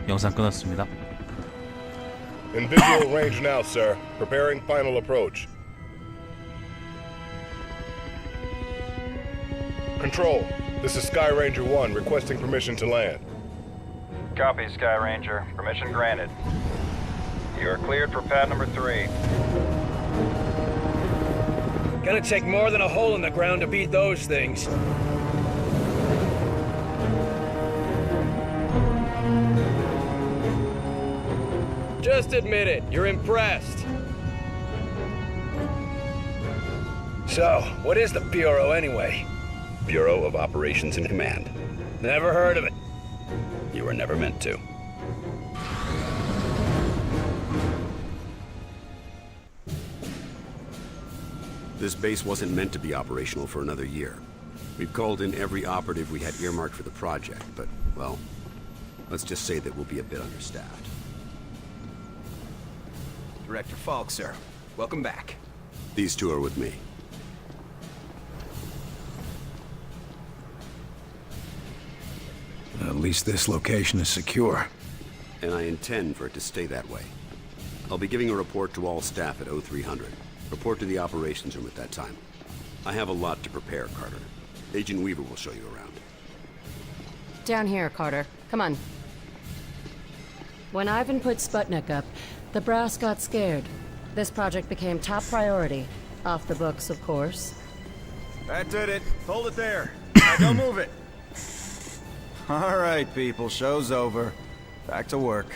영상 끊었습니다. In visual range now, sir. Preparing final approach. Control, this is Sky Ranger 1 requesting permission to land. Copy, Sky Ranger. Permission granted. You are cleared for pad number 3. Gonna take more than a hole in the ground to beat those things. Just admit it, you're impressed. So, what is the Bureau anyway? Bureau of Operations and Command. Never heard of it. You were never meant to. This base wasn't meant to be operational for another year. We've called in every operative we had earmarked for the project, but, well, let's just say that we'll be a bit understaffed. Director Falk, sir. Welcome back. These two are with me. At least this location is secure. And I intend for it to stay that way. I'll be giving a report to all staff at 0300. Report to the operations room at that time. I have a lot to prepare, Carter. Agent Weaver will show you around. Down here, Carter. Come on. When Ivan put Sputnik up, the brass got scared. This project became top priority. Off the books, of course. That did it. Hold it there. Now don't move it. All right, people. Show's over. Back to work.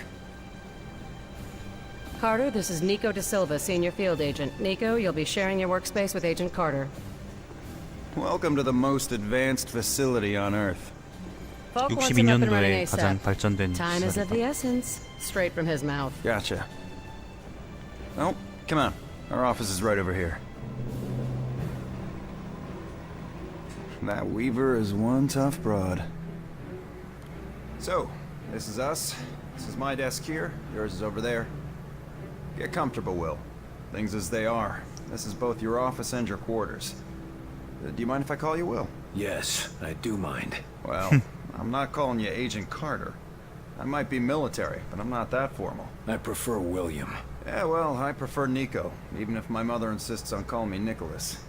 Carter, this is Nico Da Silva, Senior Field Agent. Nico, you'll be sharing your workspace with Agent Carter. Welcome to the most advanced facility on Earth. Falk wants him up and running 62년도에 가장 ASAP. 발전된 Time is of 시설이다. the essence. Straight from his mouth. Gotcha. Oh, come on. Our office is right over here. That Weaver is one tough broad. So, this is us. This is my desk here. Yours is over there. Get comfortable, Will. Things as they are. This is both your office and your quarters. Do you mind if I call you Will? Yes, I do mind. Well, I'm not calling you Agent Carter. I might be military, but I'm not that formal. I prefer William. Yeah, well, I prefer Nico, even if my mother insists on calling me Nicholas.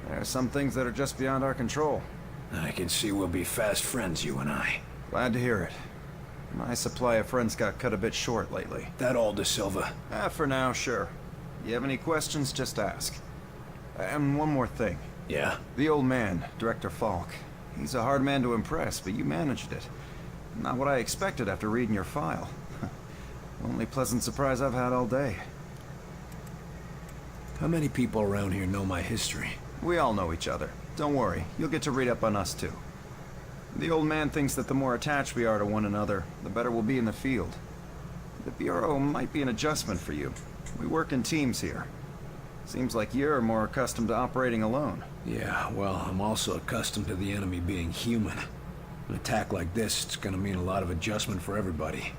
There are some things that are just beyond our control. I can see we'll be fast friends, you and I. Glad to hear it. My supply of friends got cut a bit short lately. That all, Da Silva? For now, sure. You have any questions, just ask. And one more thing. Yeah? The old man, Director Falk. He's a hard man to impress, but you managed it. Not what I expected after reading your file. Only pleasant surprise I've had all day. How many people around here know my history? We all know each other. Don't worry, you'll get to read up on us too. The old man thinks that the more attached we are to one another, the better we'll be in the field. The Bureau might be an adjustment for you. We work in teams here. Seems like you're more accustomed to operating alone. Yeah, well, I'm also accustomed to the enemy being human. An attack like this, it's gonna mean a lot of adjustment for everybody.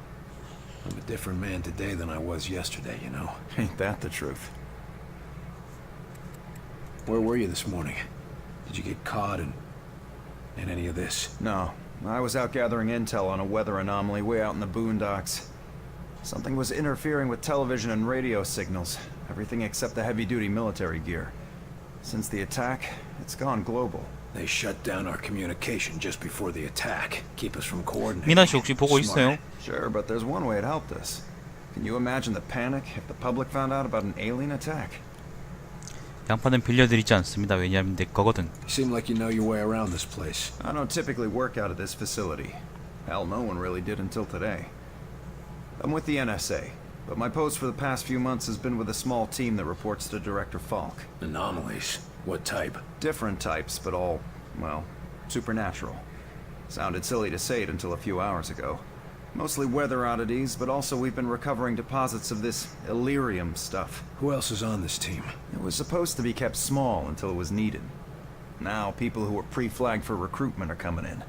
I'm a different man today than I was yesterday, you know? Ain't that the truth? Where were you this morning? Did you get caught in any of this? No. I was out gathering intel on a weather anomaly way out in the boondocks. Something was interfering with television and radio signals. Everything except the heavy-duty military gear. Since the attack, it's gone global. They shut down our communication just before the attack. Keep us from coordinating. 미나 씨 혹시 보고 있어요? Sure, but there's one way it helped us. Can you imagine the panic if the public found out about an alien attack? 양파는 빌려드리지 않습니다. 왜냐하면 내 거거든. You seem like you know your way around this place. I don't typically work out of this facility. Hell, no one really did until today. I'm with the NSA, but my post for the past few months has been with a small team that reports to Director Falk. Anomalies? What type? Different types, but all, well, supernatural. Sounded silly to say it until a few hours ago. Mostly weather oddities, but also we've been recovering deposits of this Illyrium stuff. Who else is on this team? It was supposed to be kept small until it was needed. Now, people who were pre-flagged for recruitment are coming in.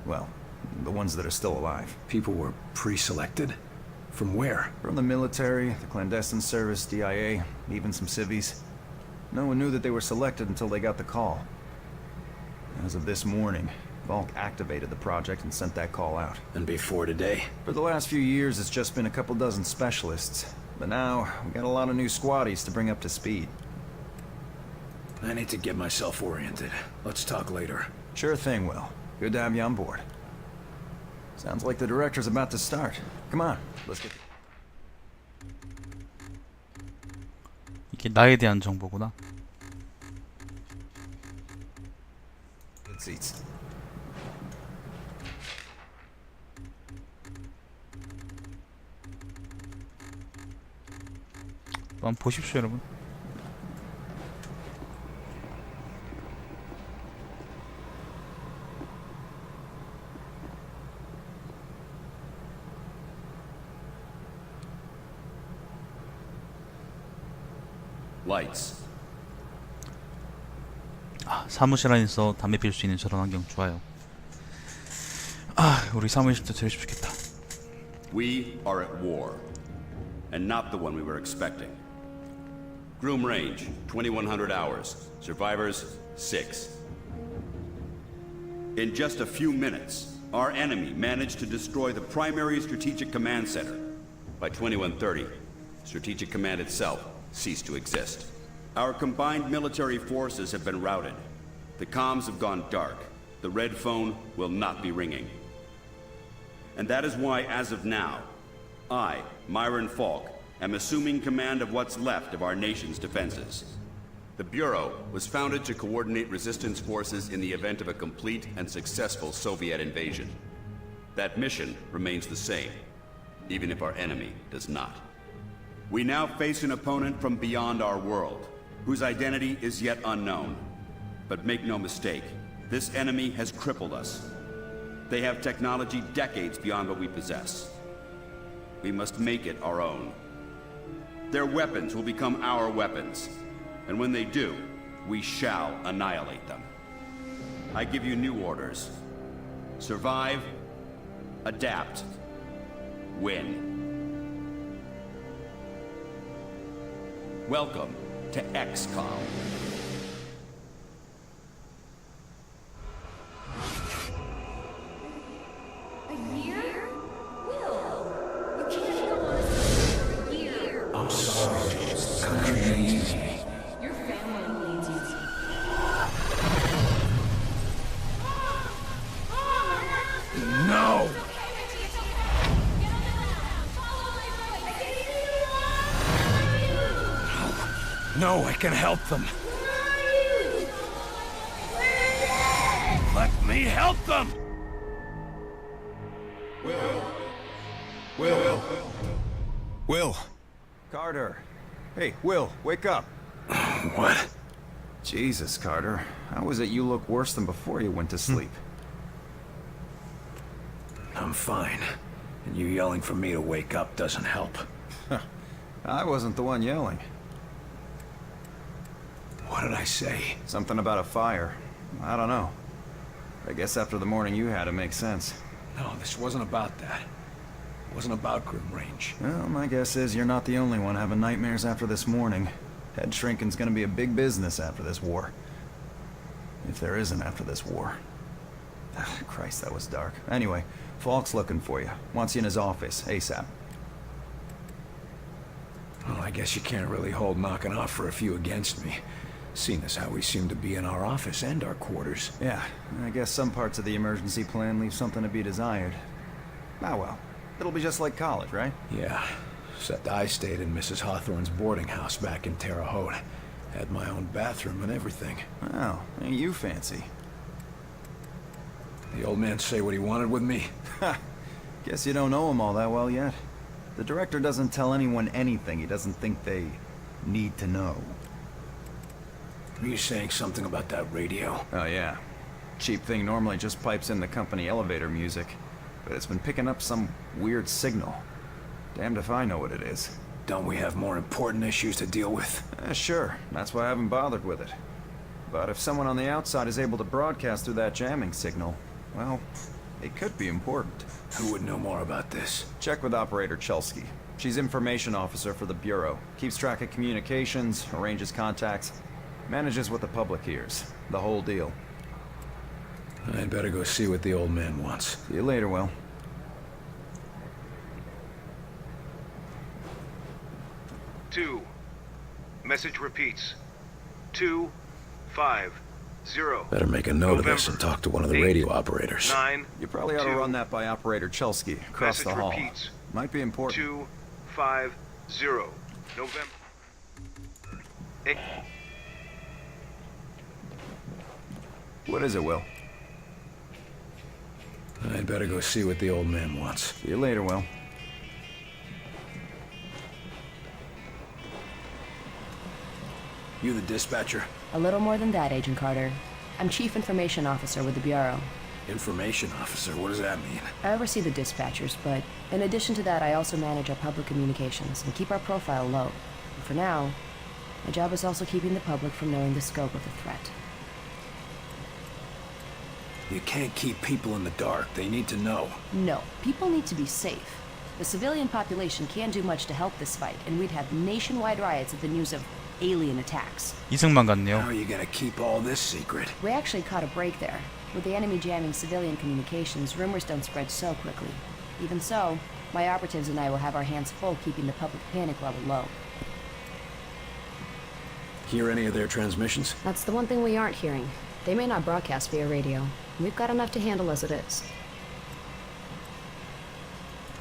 Well, the ones that are still alive. People were pre-selected? From where? From the military, the clandestine service, DIA, even some civvies. No one knew that they were selected until they got the call. As of this morning, Falk activated the project and sent that call out. And before today? For the last few years, it's just been a couple dozen specialists. But now, we got a lot of new squaddies to bring up to speed. I need to get myself oriented. Let's talk later. Sure thing, Will. Good to have you on board. Sounds like the director's about to start. Come on, let's get... 이게 나에 대한 정보구나. Good seats. 한번 보십시오, 여러분. Lights. 아, 사무실 안에서 담배 필 수 있는 저런 환경 좋아요. 아, 우리 사무실도 제일 좋겠다. We are at war, and not the one we were expecting. Groom range, 2100 hours. Survivors, 6. In just a few minutes, our enemy managed to destroy the primary strategic command center. By 2130, Strategic Command itself ceased to exist. Our combined military forces have been routed. The comms have gone dark. The red phone will not be ringing. And that is why, as of now, I, Myron Falk, am assuming command of what's left of our nation's defenses. The Bureau was founded to coordinate resistance forces in the event of a complete and successful Soviet invasion. That mission remains the same, even if our enemy does not. We now face an opponent from beyond our world, whose identity is yet unknown. But make no mistake, this enemy has crippled us. They have technology decades beyond what we possess. We must make it our own. Their weapons will become our weapons, and when they do, we shall annihilate them. I give you new orders. Survive, adapt, win. Welcome to XCOM. A year? Will, you can't go on for a year. I'm sorry. The country needs me. Your family needs you. No! No, I can help them. Let me help them! Will. Carter! Hey, Will, wake up! What? Jesus, Carter. How is it you look worse than before you went to sleep? I'm fine. And you yelling for me to wake up doesn't help. I wasn't the one yelling. What did I say? Something about a fire. I don't know. I guess after the morning you had, it makes sense. No, this wasn't about that. It wasn't about Grim Range. Well, my guess is you're not the only one having nightmares after this morning. Head shrinking's gonna be a big business after this war. If there isn't after this war. Christ, that was dark. Anyway, Falk's looking for you. Wants you in his office, ASAP. Well, I guess you can't really hold knocking off for a few against me. Seeing as how we seem to be in our office and our quarters. Yeah, I guess some parts of the emergency plan leave something to be desired. Ah well, it'll be just like college, right? Yeah, except I stayed in Mrs. Hawthorne's boarding house back in Terre Haute. Had my own bathroom and everything. Wow, ain't you fancy? The old man say what he wanted with me? Ha! Guess you don't know him all that well yet. The director doesn't tell anyone anything he doesn't think they need to know. Were you saying something about that radio? Oh yeah. Cheap thing normally just pipes in the company elevator music, but it's been picking up some weird signal. Damned if I know what it is. Don't we have more important issues to deal with? Sure, that's why I haven't bothered with it. But if someone on the outside is able to broadcast through that jamming signal, well, it could be important. Who would know more about this? Check with Operator Chelsky. She's information officer for the Bureau. Keeps track of communications, arranges contacts, manages what the public hears. The whole deal. I'd better go see what the old man wants. See you later, Will. Two. Message repeats. 250. Better make a note of this and talk to one of the radio operators. 9. You probably ought to run that by Operator Chelsky across Message the hall. repeats. Might be important. 250. November. What is it, Will? I'd better go see what the old man wants. See you later, Will. You the dispatcher? A little more than that, Agent Carter. I'm Chief Information Officer with the Bureau. Information officer, what does that mean? I oversee the dispatchers, but in addition to that, I also manage our public communications and keep our profile low. And for now, my job is also keeping the public from knowing the scope of the threat. You can't keep people in the dark. They need to know. No, people need to be safe. The civilian population can't do much to help this fight, and we'd have nationwide riots at the news of alien attacks. 이승만 How 같네요. are you gonna keep all this secret? We actually caught a break there. With the enemy jamming civilian communications, rumors don't spread so quickly. Even so, my operatives and I will have our hands full keeping the public panic level low. Hear any of their transmissions? That's the one thing we aren't hearing. They may not broadcast via radio. We've got enough to handle as it is.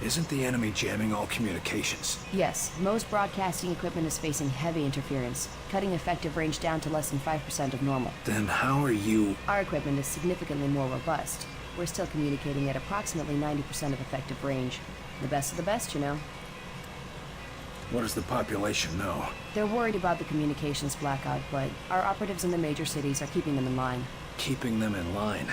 Isn't the enemy jamming all communications? Yes, most broadcasting equipment is facing heavy interference, cutting effective range down to less than 5% of normal. Then how are you... Our equipment is significantly more robust. We're still communicating at approximately 90% of effective range. The best of the best, you know. What does the population know? They're worried about the communications blackout, but our operatives in the major cities are keeping them in line. Keeping them in line.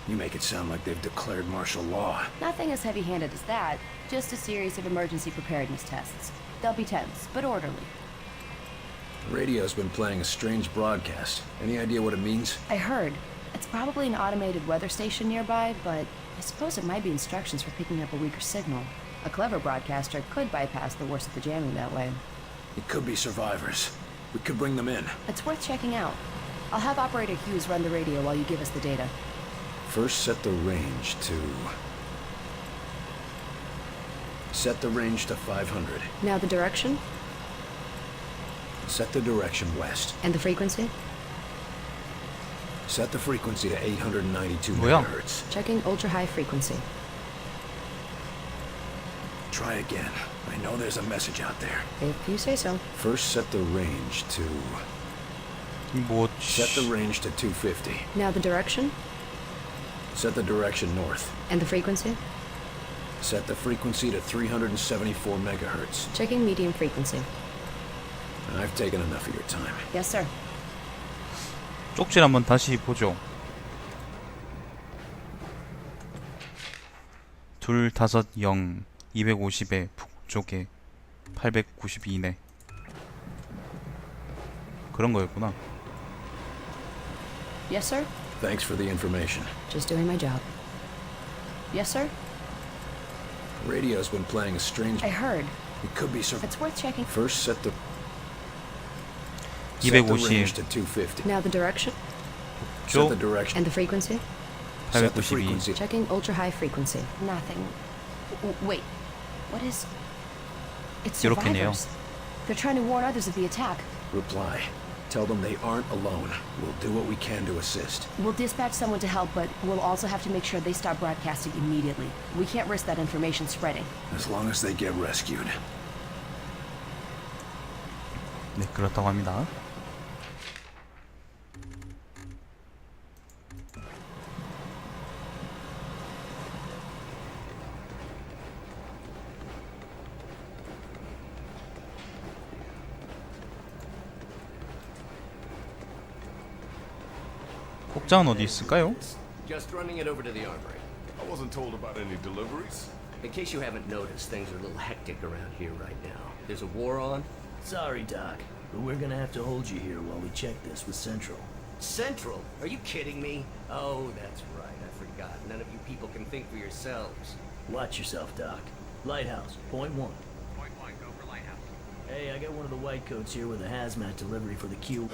You make it sound like they've declared martial law. Nothing as heavy-handed as that, just a series of emergency preparedness tests. They'll be tense, but orderly. The radio's been playing a strange broadcast. Any idea what it means? I heard. It's probably an automated weather station nearby, but I suppose it might be instructions for picking up a weaker signal. A clever broadcaster could bypass the worst of the jamming that way. It could be survivors. We could bring them in. It's worth checking out. I'll have Operator Hughes run the radio while you give us the data. First, set the range to 500. Now the direction? Set the direction west. And the frequency? Set the frequency to 892 뭐야? megahertz. Checking ultra-high frequency. Try again. I know there's a message out there. If you say so. First, set the range to... 뭐 Set the range to 250. Now the direction? Set the direction north. And the frequency? Set the frequency to 374 megahertz. Checking medium frequency. I've taken enough of your time. Yes, sir. 쪽지 한번 다시 보죠. 250 250에 북쪽에 892네. 그런 거였구나. Yes, sir? Thanks for the information. Just doing my job. Yes, sir? Radio's been playing a strange... I heard. It could be It's worth checking. First, set the 250. range to 250. Now the direction? Set the 쪽 direction. And the frequency? Set the 892. frequency. Checking ultra-high frequency. Nothing. Wait. What is... It's 이렇게네요. survivors. They're trying to warn others of the attack. Reply. Tell them they aren't alone. We'll do what we can to assist. We'll dispatch someone to help, but we'll also have to make sure they stop broadcasting immediately. We can't risk that information spreading. As long as they get rescued. 네, 그렇다고 합니다. 복장은 어디 있을까요? Just running it over to the armory. I wasn't told about any deliveries. In case you haven't noticed, things are a little hectic around here right now. There's a war on. Sorry, Doc, but we're gonna have to hold you here while we check this with Central. Central? Are you kidding me? Oh, that's right. I forgot. None of you people can think for yourselves. Watch yourself, Doc. Lighthouse, point 1. Point 1, go for Lighthouse. Hey, I got one of the white coats here with a hazmat delivery for the Q.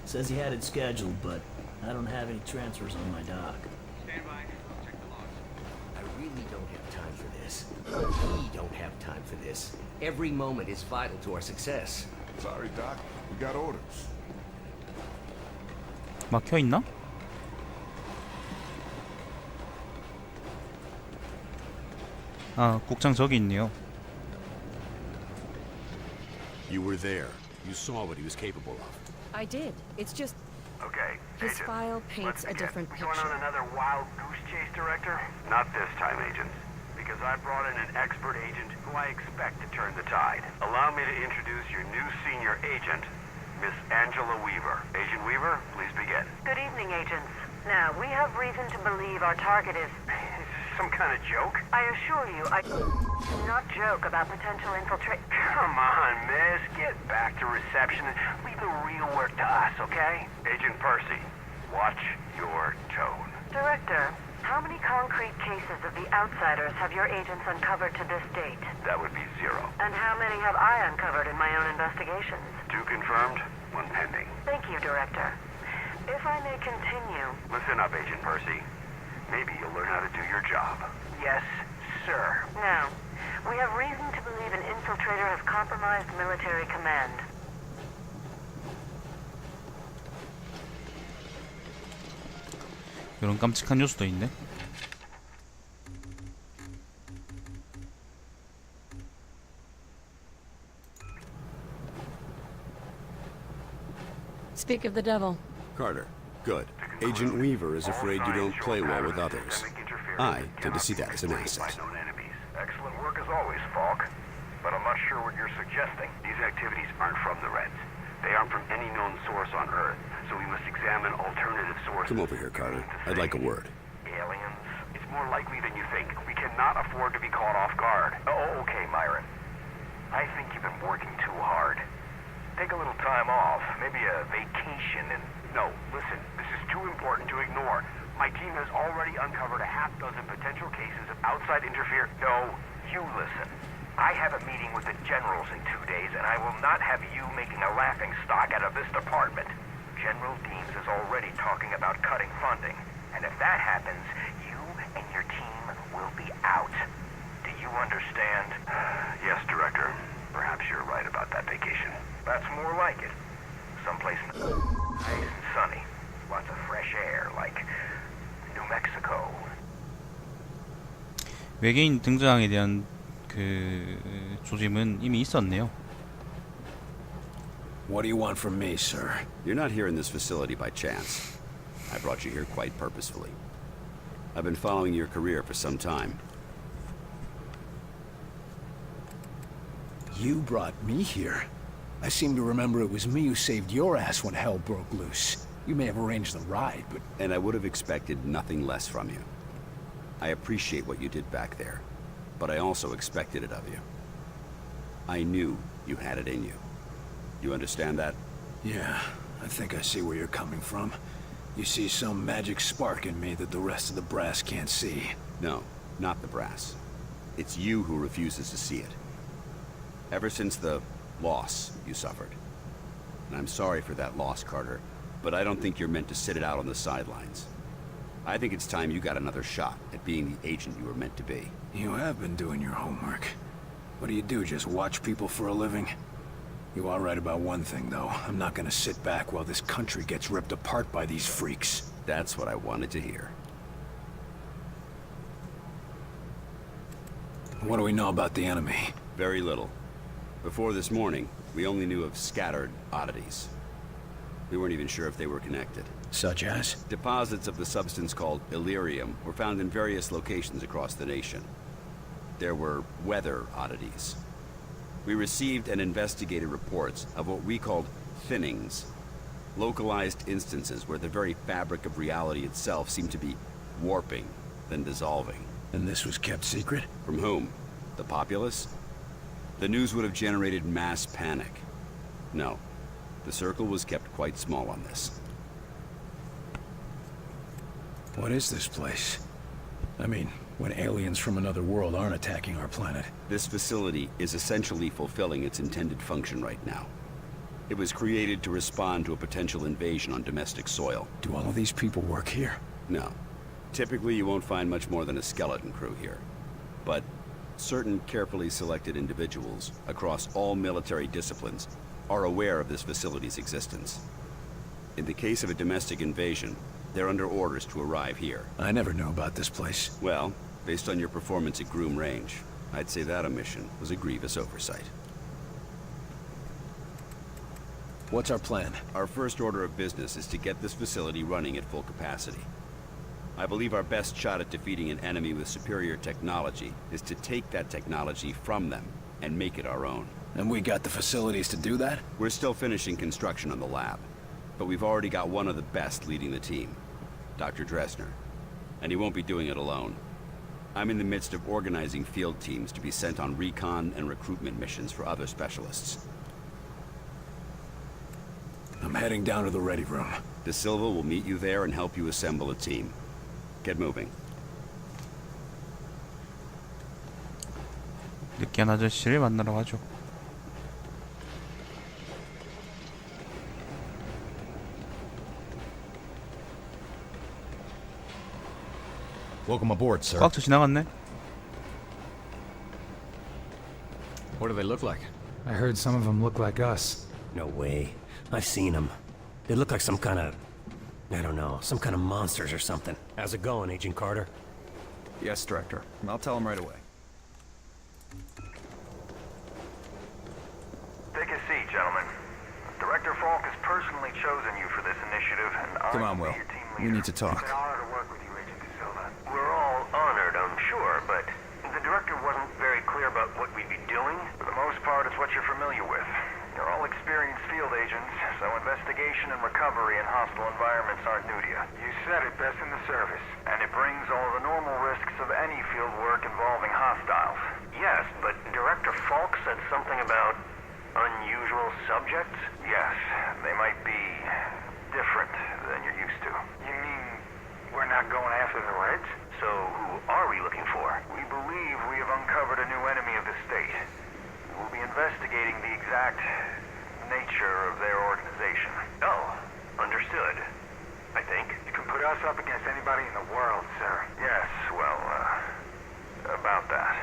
Says he had it scheduled, but I don't have any transfers on my dock. I really don't have time for this. We don't have time for this. Every moment is vital to our success. Sorry, Doc. We got orders. 막혀 있나? 아, 국장 저기 있네요. You were there. You saw what he was capable of. I did. It's just Okay, His Agent. file paints a Let's begin. different We going picture. on another wild goose chase, Director? Not this time, agents. Because I brought in an expert agent who I expect to turn the tide. Allow me to introduce your new senior agent, Miss Angela Weaver. Agent Weaver, please begin. Good evening, agents. Now, we have reason to believe our target is... Is this some kind of joke? I assure you, I do not joke about potential infiltrate... Come on, miss. Get back to reception and leave the real work to us, okay? Agent Percy, watch your tone. Director, how many concrete cases of the outsiders have your agents uncovered to this date? That would be 0. And how many have I uncovered in my own investigations? 2 confirmed, 1 pending. Thank you, Director. If I may continue... Listen up, Agent Percy. Maybe you'll learn how to do your job. Yes, sir. Now, we have reason to believe an infiltrator has compromised military command. 이런 깜찍한 뉴스도 있네. speak of the devil. Carter, good. Agent Weaver is afraid you don't play well with others. I tend to see that as an asset. Excellent work as always, Falk. But I'm not sure what you're suggesting. These activities aren't from the Reds. They aren't from any known source on Earth, so we must examine alternative sources. Come over here, Carter. I'd like a word. Aliens? It's more likely than you think. We cannot afford to be caught off guard. Oh, okay, Myron. I think you've been working too hard. Take a little time off, maybe a vacation, and... No, listen, this is too important to ignore. My team has already uncovered a half dozen potential cases of outside interference. No, you listen. I have a meeting with the generals in 2 days, and I will not have you making a laughing stock out of this department. General Deems is already talking about cutting funding, and if that happens, you and your team will be out. Do you understand? Yes, Director. Perhaps you're right about that vacation. That's more like it. Someplace nice and sunny. Lots of fresh air, like New Mexico. 외계인 등장에 대한 그 조짐은 이미 있었네요. What do you want from me, sir? You're not here in this facility by chance. I brought you here quite purposefully. I've been following your career for some time. You brought me here? I seem to remember it was me who saved your ass when hell broke loose. You may have arranged the ride, but... And I would have expected nothing less from you. I appreciate what you did back there, but I also expected it of you. I knew you had it in you. You understand that? Yeah, I think I see where you're coming from. You see some magic spark in me that the rest of the brass can't see. No, not the brass. It's you who refuses to see it. Ever since the loss you suffered. And I'm sorry for that loss, Carter, but I don't think you're meant to sit it out on the sidelines. I think it's time you got another shot at being the agent you were meant to be. You have been doing your homework. What do? Just watch people for a living? You are right about one thing, though. I'm not gonna sit back while this country gets ripped apart by these freaks. That's what I wanted to hear. What do we know about the enemy? Very little. Before this morning, we only knew of scattered oddities. We weren't even sure if they were connected. Such as? Deposits of the substance called Illyrium were found in various locations across the nation. There were weather oddities. We received and investigated reports of what we called thinnings, localized instances where the very fabric of reality itself seemed to be warping, then dissolving. And this was kept secret? From whom? The populace? The news would have generated mass panic. No, the circle was kept quite small on this. What is this place? I mean, when aliens from another world aren't attacking our planet. This facility is essentially fulfilling its intended function right now. It was created to respond to a potential invasion on domestic soil. Do all of these people work here? No. Typically, you won't find much more than a skeleton crew here. But certain carefully selected individuals across all military disciplines are aware of this facility's existence. In the case of a domestic invasion, they're under orders to arrive here. I never knew about this place. Well, based on your performance at Groom Range, I'd say that omission was a grievous oversight. What's our plan? Our first order of business is to get this facility running at full capacity. I believe our best shot at defeating an enemy with superior technology is to take that technology from them and make it our own. And we got the facilities to do that? We're still finishing construction on the lab, but we've already got one of the best leading the team, Dr. Dressner. And he won't be doing it alone. I'm in the midst of organizing field teams to be sent on recon and recruitment missions for other specialists. I'm heading down to the ready room. De Silva will meet you there and help you assemble a team. Get moving. 느끼한 아저씨를 만나러 가죠. Welcome aboard, sir. 꽉 지나갔네. What do they look like? I heard some of them look like us. No way. I've seen them. They look like some kind of... I don't know, some kind of monsters or something. How's it going, Agent Carter? Yes, Director. I'll tell him right away. Take a seat, gentlemen. Director Falk has personally chosen you for this initiative, and Come on, Will. We need to talk. It's an honor to work with you, Agent De Silva. We're all honored, I'm sure, but the Director wasn't very clear about what we'd be doing. For the most part, it's what you're familiar with. You're all experienced field agents, so investigation and recovery in hostile environments aren't new to you. You said it best in the service. And it brings all the normal risks of any field work involving hostiles. Yes, but Director Falk said something about unusual subjects? Yes, they might be different than you're used to. You mean we're not going after the Reds? So who are we looking for? We believe we have uncovered a new enemy of the state. We'll be investigating the exact nature of their organization. Oh, understood. I think. You can put us up against anybody in the world, sir. Yes, well, about that.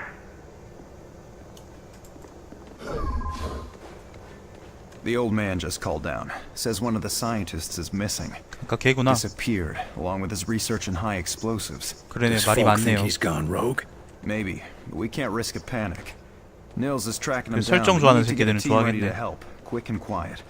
The old man just called down. Says one of the scientists is missing. 아까 걔구나. Disappeared, along with his research in high explosives. 그러네, 말이 많네요. He's gone rogue? Maybe, but we can't risk a panic. Nils is tracking him 그 down. 설정 We 좋아하는 need to get a 새끼들은 team ready to 좋아하겠네. help, quick and quiet.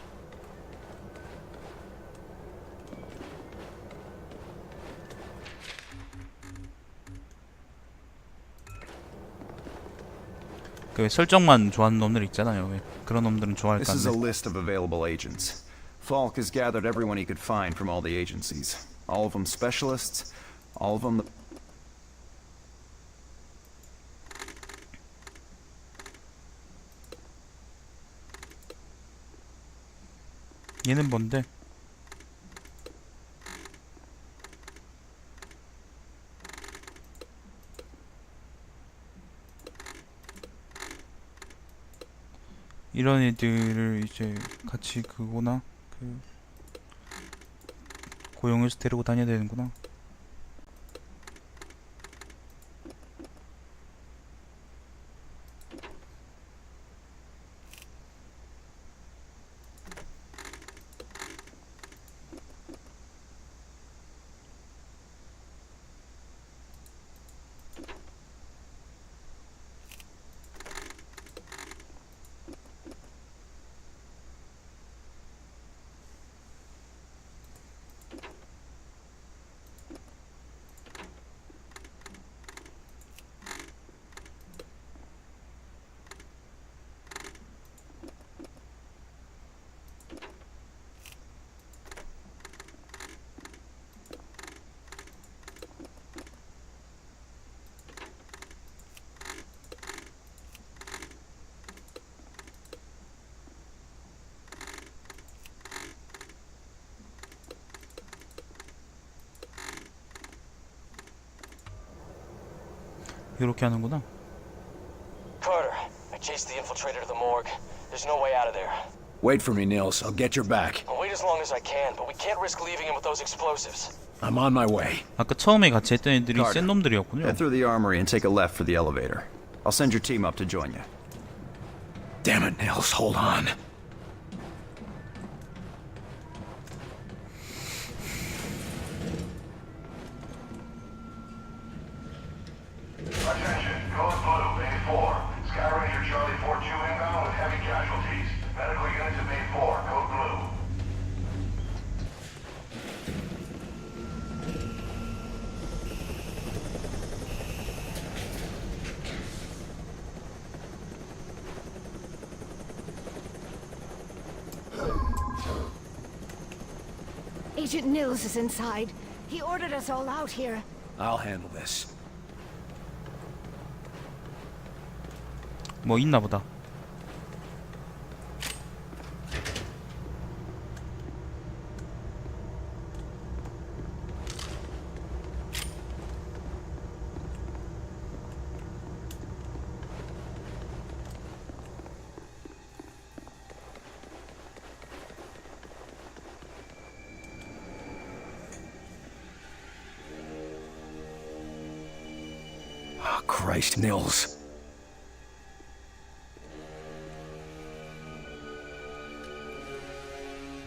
그 왜 설정만 좋아하는 놈들 있잖아요. 왜 그런 놈들은 좋아할 거 This is a 같네. list of available agents. Falk has gathered everyone he could find from all the agencies. All of them specialists, all of them... 얘는 뭔데? 이런 애들을 이제 같이 그거나 그 고용해서 데리고 다녀야 되는구나. 이렇게 하는구나. Carter, I chased the infiltrator to the morgue. There's no way out of there. Wait for me, Nils. I'll get your back. I'll wait as long as I can, but we can't risk leaving him with those explosives. I'm on my way. 아까 처음에 같이 했던 애들이 Carter, 센 놈들이었군요. Head through the armory and take a left for the elevator. I'll send your team up to join you. Damn it, Nils. Hold on. Attention, Code Blue, Bay 4. Sky Ranger Charlie 42 inbound with heavy casualties. Medical units at Bay 4, Code Blue. Agent Nils is inside. He ordered us all out here. I'll handle this. 뭐 있나 보다. Oh, Christ, Nils.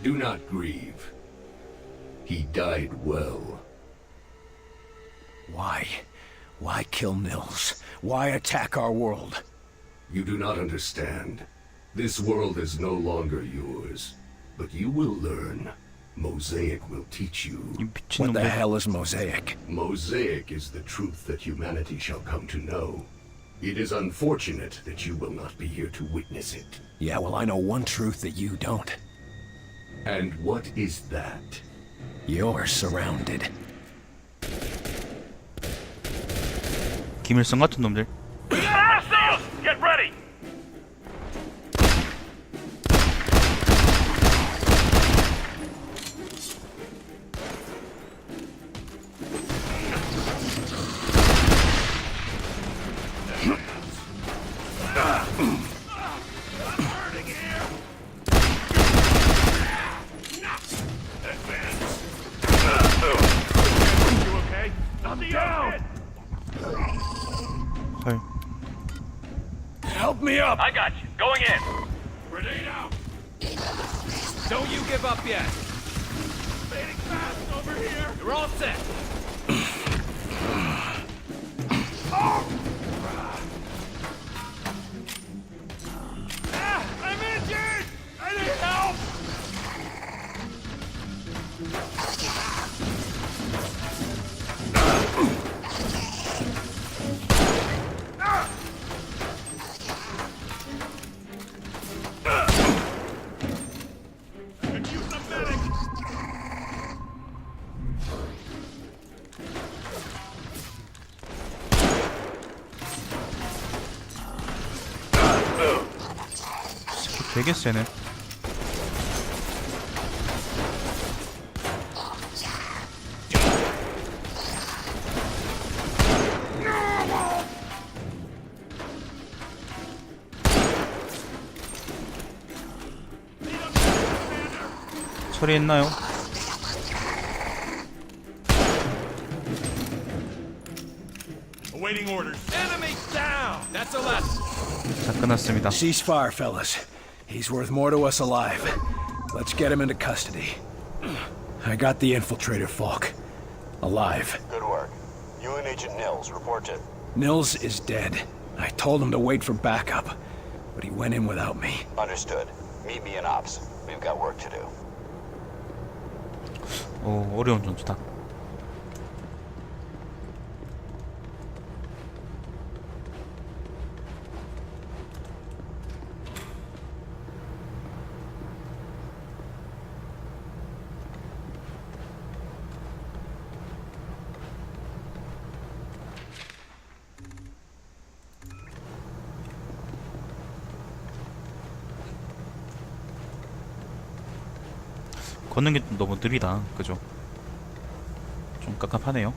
Do not grieve. He died well. Why? Why kill Nils? Why attack our world? You do not understand. This world is no longer yours. But you will learn. Mosaic will teach you. What the hell is Mosaic? Mosaic is the truth that humanity shall come to know. It is unfortunate that you will not be here to witness it. Yeah, well, I know one truth that you don't. And what is that? You're surrounded. 기밀성 같은 놈들. We got hostiles! Get ready! Help me up! I got you. Going in. Grenade out! Don't you give up yet. Fading fast over here. You're all set. I'm injured! I need help! 되게 세네. 처리했나요? Awaiting orders. Enemy down! That's a lesson. 자, 끝났습니다. Ceasefire, fellas. He's worth more to us alive. Let's get him into custody. I got the infiltrator, Falk. Alive. Good work. You and Agent Nils report to... Nils is dead. I told him to wait for backup, but he went in without me. Understood. Meet me in ops. We've got work to do. 어려운 전투다. 걷는 게 좀 너무 느리다. 그죠? 좀 깝깝하네요.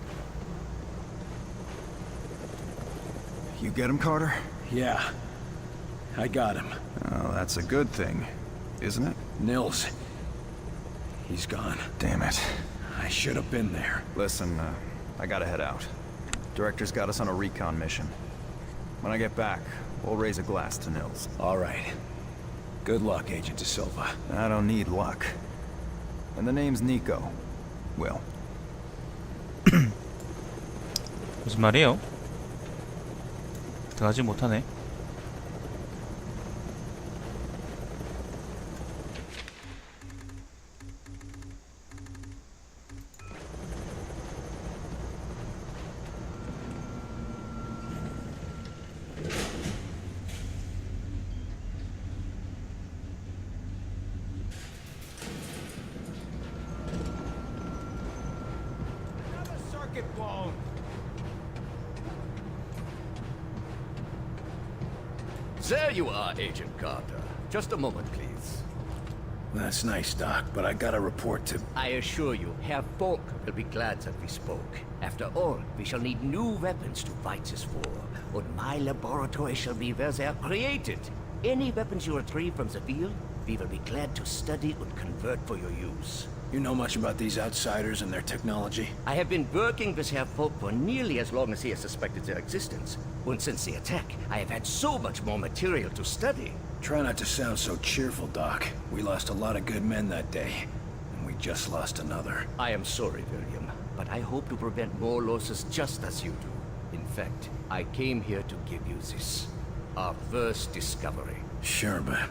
You get him, Carter? Yeah. I got him. Oh, that's a good thing. isn't it? Nils. He's gone. Damn it. I should have been there. Listen, I gotta head out. Director's got us on a recon mission. When I get back, we'll raise a glass to Nils. All right. Good luck, Agent De Silva. I don't need luck. And the name's Nico. Will. 무슨 말이에요? 들어가지 못하네. There you are, Agent Carter. Just a moment, please. That's nice, Doc, but I got a report to... I assure you, Herr Falk will be glad that we spoke. After all, we shall need new weapons to fight this war, and my laboratory shall be where they are created. Any weapons you retrieve from the field, we will be glad to study and convert for your use. You know much about these outsiders and their technology? I have been working with Herr Falk for nearly as long as he has suspected their existence. And since the attack, I have had so much more material to study. Try not to sound so cheerful, Doc. We lost a lot of good men that day, and we just lost another. I am sorry, William, but I hope to prevent more losses just as you do. In fact, I came here to give you this. Our first discovery. Sure, but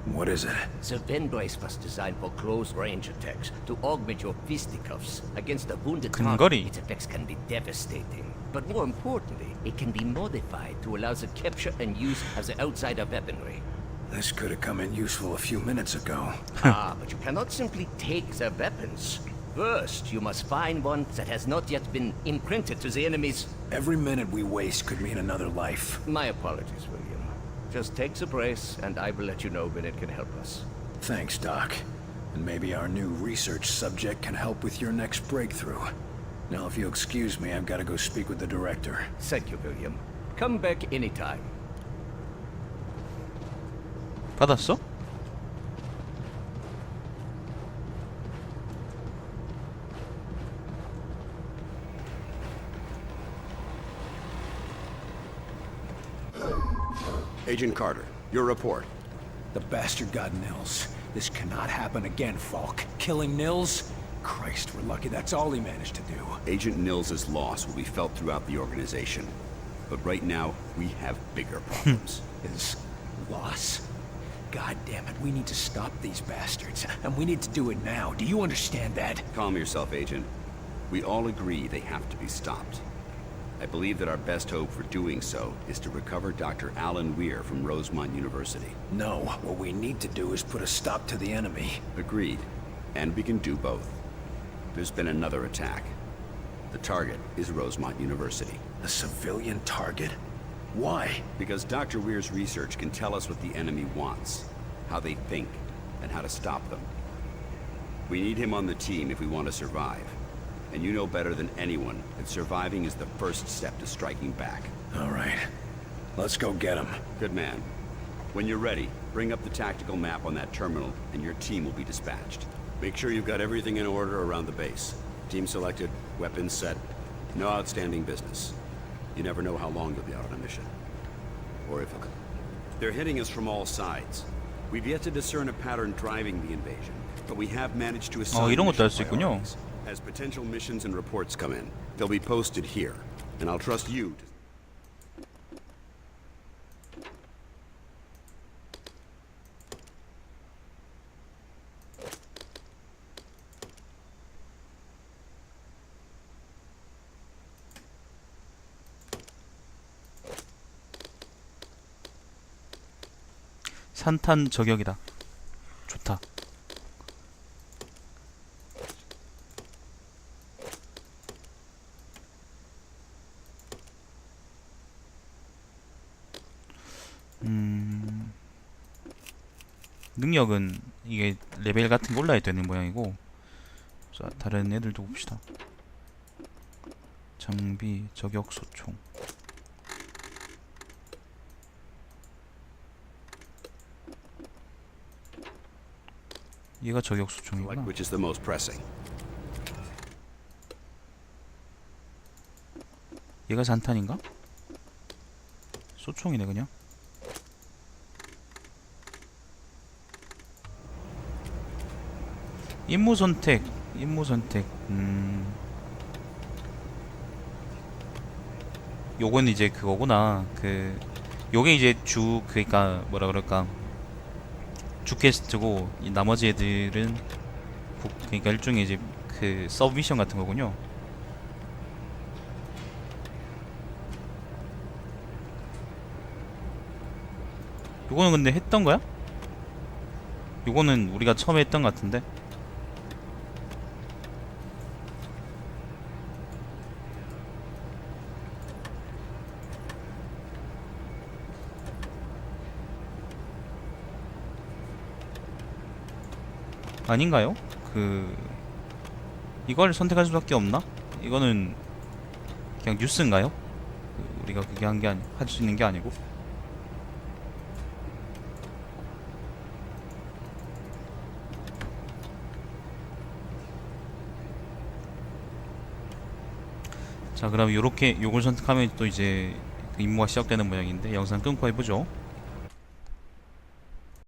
what is it? The Ven brace was designed for close-range attacks to augment your fisticuffs. Against a wounded target, its effects can be devastating. But more importantly, it can be modified to allow the capture and use of the outsider weaponry. This could have come in useful a few minutes ago. But you cannot simply take their weapons. First, you must find one that has not yet been imprinted to the enemy's... Every minute we waste could mean another life. My apologies, William. Just take the brace, and I will let you know when it can help us. Thanks, Doc. And maybe our new research subject can help with your next breakthrough. Now, if you'll excuse me, I've got to go speak with the director. Thank you, William. Come back anytime. 받았어? Agent Carter, your report. The bastard got Nils. This cannot happen again, Falk. Killing Nils? Christ, we're lucky that's all he managed to do. Agent Nils' loss will be felt throughout the organization. But right now, we have bigger problems. His loss? God damn it, we need to stop these bastards. And we need to do it now. Do you understand that? Calm yourself, Agent. We all agree they have to be stopped. I believe that our best hope for doing so is to recover Dr. Alan Weir from Rosemont University. No, what we need to do is put a stop to the enemy. Agreed. And we can do both. There's been another attack. The target is Rosemont University. A civilian target? Why? Because Dr. Weir's research can tell us what the enemy wants, how they think, and how to stop them. We need him on the team if we want to survive. And you know better than anyone that surviving is the first step to striking back. All right. Let's go get him. Good man. When you're ready, bring up the tactical map on that terminal, and your team will be dispatched. Make sure you've got everything in order around the base. Team selected, weapons set, no outstanding business. You never know how long you'll be out on a mission. Or if it'll... They're hitting us from all sides. We've yet to discern a pattern driving the invasion, but we have managed to assign 이런 것도 할 수 mission 있군요. priorities. As potential missions and reports come in, they'll be posted here, and I'll trust you to... 산탄 저격이다. 좋다. 능력은 이게 레벨 같은 게 올라야 되는 모양이고. 자, 다른 애들도 봅시다. 장비, 저격 소총. 얘가 저격 소총이구나. Which is the most pressing? 얘가 잔탄인가? 소총이네 그냥. 임무 선택. 요건 이제 그거구나. 요게 이제 그러니까 뭐라 그럴까, 주 퀘스트고 이 나머지 애들은 그러니까 일종의 이제 서브 미션 같은 거군요. 요거는 근데 했던 거야? 요거는 우리가 처음에 했던 것 같은데. 아닌가요? 이걸 선택할 수밖에 없나? 이거는 그냥 뉴스인가요? 우리가 그게 할 수 있는 게 아니고. 자, 그럼 요렇게 요걸 선택하면 또 이제 임무가 시작되는 모양인데 영상 끊고 해보죠.